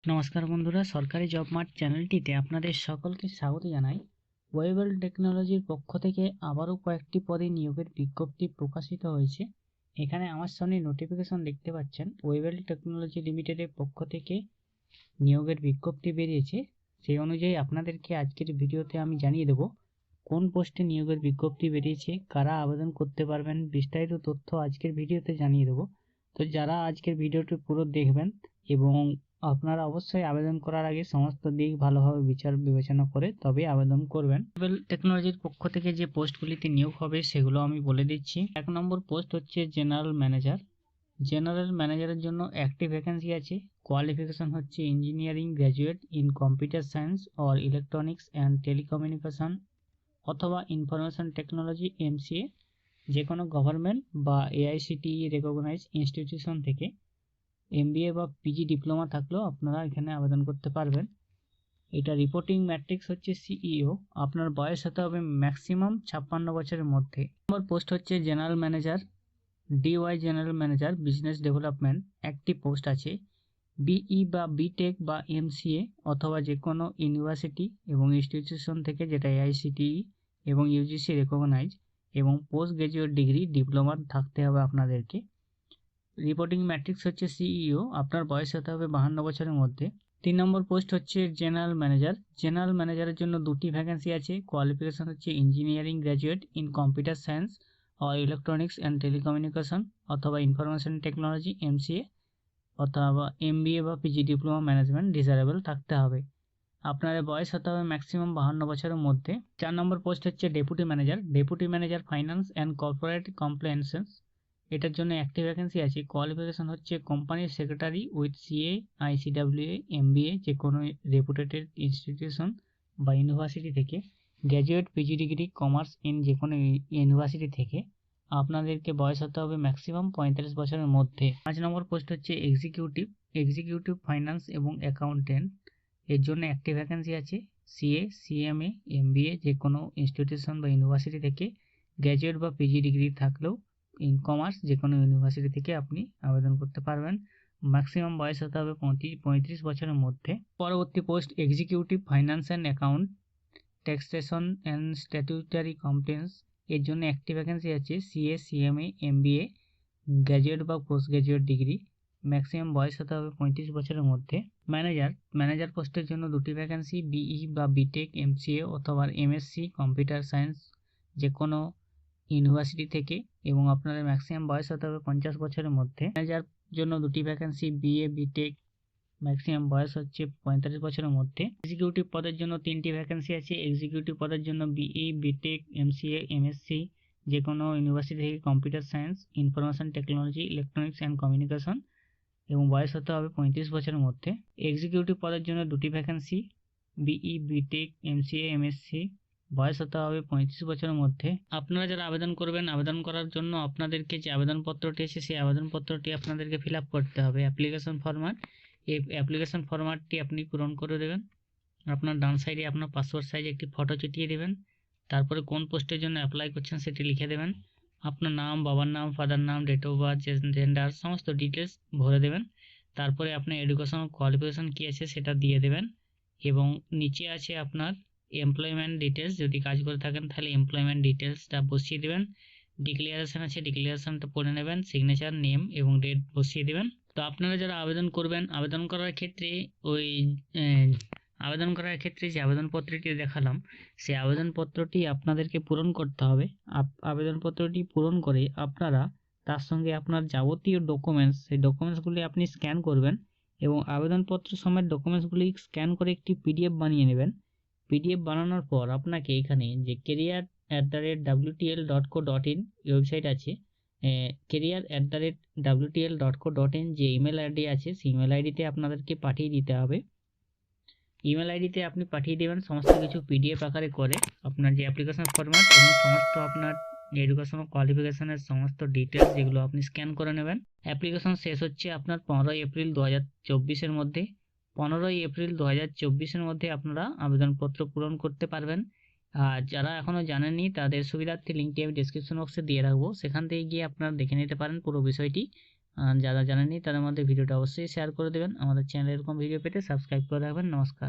নমস্কার বন্ধুরা, সরকারি জব মার্ট চ্যানেলটিতে আপনাদের সকলকে স্বাগত জানাই। ওয়েবেল টেকনোলজির পক্ষ থেকে আবারও কয়েকটি পদে নিয়োগের বিজ্ঞপ্তি প্রকাশিত হয়েছে। এখানে আমার সামনে নোটিফিকেশন দেখতে পাচ্ছেন, ওয়েবেল টেকনোলজি লিমিটেডের পক্ষ থেকে নিয়োগের বিজ্ঞপ্তি বেরিয়েছে। সেই অনুযায়ী আপনাদেরকে আজকের ভিডিওতে আমি জানিয়ে দেব কোন পোস্টে নিয়োগের বিজ্ঞপ্তি বেরিয়েছে, কারা আবেদন করতে পারবেন, বিস্তারিত তথ্য আজকের ভিডিওতে জানিয়ে দেব। তো যারা আজকের ভিডিওটি পুরো দেখবেন এবং আপনারা অবশ্যই আবেদন করার আগে সমস্ত দিক ভালোভাবে বিচার বিবেচনা করে তবে আবেদন করবেন। ওয়েবেল টেকনোলজির পক্ষ থেকে যে পোস্টগুলিতে নিয়োগ হবে সেগুলো আমি বলে দিচ্ছি। 1 নম্বর পোস্ট হচ্ছে জেনারেল ম্যানেজার। জেনারেল ম্যানেজারের জন্য একটি ভ্যাকেন্সি আছে। কোয়ালিফিকেশন হচ্ছে engineering graduate in computer science or electronics and telecommunication অথবা ইনফরমেশন টেকনোলজি MCA, যে কোনো গভর্নমেন্ট বা AICTE রেকগনাইজ ইনস্টিটিউশন থেকে MBA বা PG ডিপ্লোমা থাকলেও আপনারা এখানে আবেদন করতে পারবেন। এটা রিপোর্টিং ম্যাট্রিক্স হচ্ছে CEO। আপনার বয়স হতে হবে ম্যাক্সিমাম 56 বছরের মধ্যে। নম্বর পোস্ট হচ্ছে general manager. DY general manager business development একটি পোস্ট আছে। BE বা BTech বা MCA অথবা যে কোনো ইউনিভার্সিটি এবং ইনস্টিটিউশন থেকে, যেটা AICTE এবং UGC রেকগনাইজ, এবং পোস্ট গ্রাজুয়েট ডিগ্রি ডিপ্লোমা থাকতে হবে আপনাদেরকে। রিপোর্টিং ম্যাট্রিক্স হচ্ছে CEO। আপনার বয়স হতে হবে 52 বছরের মধ্যে। 3 নম্বর পোস্ট হচ্ছে জেনারেল ম্যানেজার। জেনারেল ম্যানেজারের জন্য দুটি ভ্যাকেন্সি আছে। কোয়ালিফিকেশন হচ্ছে engineering graduate in computer science or electronics and telecommunication অথবা ইনফরমেশন টেকনোলজি MCA অথবা MBA বা PG ডিপ্লোমা ম্যানেজমেন্ট ডিজারেবল থাকতে হবে। আপনার বয়স হতে হবে ম্যাক্সিমাম 52 বছরের মধ্যে। 4 নম্বর পোস্ট হচ্ছে deputy manager. Deputy manager finance and corporate compliances, এটার জন্য একটি ভ্যাকেন্সি আছে। কোয়ালিফিকেশন হচ্ছে কোম্পানির secretary with CA ICWA MBA যে কোনো রেপুটেটেড ইনস্টিটিউশন বা ইউনিভার্সিটি থেকে, graduate PG degree commerce in যে কোনো ইউনিভার্সিটি থেকে। আপনাদেরকে বয়স হতে হবে ম্যাক্সিমাম 35 বছরের মধ্যে। 5 নম্বর পোস্ট হচ্ছে এক্সিকিউটিভ। এক্সিকিউটিভ ফাইন্যান্স এবং অ্যাকাউন্টেন্ট, এর জন্য একটি ভ্যাকেন্সি আছে। CA CMA MBA যে কোনো ইনস্টিটিউশন বা ইউনিভার্সিটি থেকে, গ্র্যাজুয়েট বা PG ডিগ্রি থাকলেও ইন কমার্স যে কোনো ইউনিভার্সিটি থেকে আপনি আবেদন করতে পারবেন। ম্যাক্সিমাম বয়স হতে হবে 35 বছরের মধ্যে। পরবর্তী post executive finance and account taxation and statutory compliance, এর জন্য একটি ভ্যাকেন্সি আছে। CA CMA MBA গ্র্যাজুয়েট বা পোস্ট গ্র্যাজুয়েট ডিগ্রি, ম্যাক্সিমাম বয়স হতে হবে 35 বছরের মধ্যে। ম্যানেজার পোস্টের জন্য দুটি ভ্যাকেন্সি। BE বা BTech MCA অথবা MSc কম্পিউটার সায়েন্স যে কোনো ইউনিভার্সিটি থেকে, এবং আপনাদের ম্যাক্সিমাম বয়স হতে হবে 50 বছরের মধ্যে। ম্যানেজার জন্য দুটি ভ্যাকেন্সি। BA BTech, ম্যাক্সিমাম বয়স হচ্ছে 45 বছরের মধ্যে। এক্সিকিউটিভ পদের জন্য 3টি ভ্যাকেন্সি আছে। এক্সিকিউটিভ পদের জন্য BE BTech MCA MSc যে কোনো ইউনিভার্সিটি থেকে computer science information technology electronics and communication, এবং বয়স হতে হবে 35 বছরের মধ্যে। এক্সিকিউটিভ পদের জন্য দুটি vacancy. BE BTech MCA MSc, বয়স হতে হবে 35 বছরের মধ্যে। আপনারা যারা আবেদন করবেন, আবেদন করার জন্য আপনাদেরকে যে আবেদনপত্রটি আছে সেই আবেদনপত্রটি আপনাদেরকে ফিল আপ করতে হবে, অ্যাপ্লিকেশন ফরম্যাট। এই অ্যাপ্লিকেশন ফরম্যাটটি আপনি পূরণ করে দেবেন। আপনার ডান সাইডে আপনার পাসপোর্ট সাইজ একটি ফটো চিটিয়ে দেবেন। তারপরে কোন পোস্টের জন্য অ্যাপ্লাই করছেন সেটি লিখে দেবেন। আপনার নাম, বাবার নাম, ফাদার নাম, ডেট অফ বার্থ, জেন্ডার সমস্ত ডিটেলস ভরে দেবেন। তারপরে আপনার এডুকেশন কোয়ালিফিকেশন কী আছে সেটা দিয়ে দেবেন, এবং নিচে আছে আপনার এমপ্লয়মেন্ট ডিটেলস। যদি কাজ করে থাকেন তাহলে এমপ্লয়মেন্ট ডিটেলসটা বসিয়ে দেবেন। ডিক্লারেশন আছে, ডিক্লারেশনটা পড়ে নেবেন। সিগনেচার, নেম এবং ডেট বসিয়ে দেবেন। তো আপনারা যারা আবেদন করবেন, আবেদন করার ক্ষেত্রে যে আবেদনপত্রটি দেখালাম সেই আবেদনপত্রটি আপনাদেরকে পূরণ করতে হবে। আবেদনপত্রটি পূরণ করে আপনারা তার সঙ্গে আপনার যাবতীয় ডকুমেন্টস, সেই ডকুমেন্টসগুলি আপনি স্ক্যান করবেন, এবং আবেদনপত্র সমেত ডকুমেন্টসগুলি স্ক্যান করে একটি PDF বানিয়ে নেবেন। PDF বানানোর পর আপনাকে এখানে যে career@wtl.co.in ওয়েবসাইট আছে, career@wtl.co.in যে ইমেল আইডি আছে সেই ইমেল আইডিতে আপনাদেরকে পাঠিয়ে দিতে হবে। ইমেল আইডিতে আপনি পাঠিয়ে দেবেন সমস্ত কিছু PDF আকারে করে, আপনার যে অ্যাপ্লিকেশন ফরম্যাট এবং সমস্ত আপনার এডুকেশন কোয়ালিফিকেশনের সমস্ত ডিটেলস যেগুলো আপনি স্ক্যান করে নেবেন। অ্যাপ্লিকেশন শেষ হচ্ছে আপনার 15 এপ্রিল 2024-এর মধ্যে। 15 এপ্রিল 2024-এর মধ্যে আপনারা আবেদনপত্র পূরণ করতে পারবেন। আর যারা এখনও জানেননি তাদের সুবিধার্থে লিঙ্কটি আমি ডিসক্রিপশন বক্সে দিয়ে রাখবো, সেখান থেকে গিয়ে আপনারা দেখে নিতে পারেন পুরো বিষয়টি। যারা জানেননি তাদের মধ্যে ভিডিওটা অবশ্যই শেয়ার করে দেবেন। আমাদের চ্যানেলে এরকম ভিডিও পেতে সাবস্ক্রাইব করে রাখবেন। নমস্কার।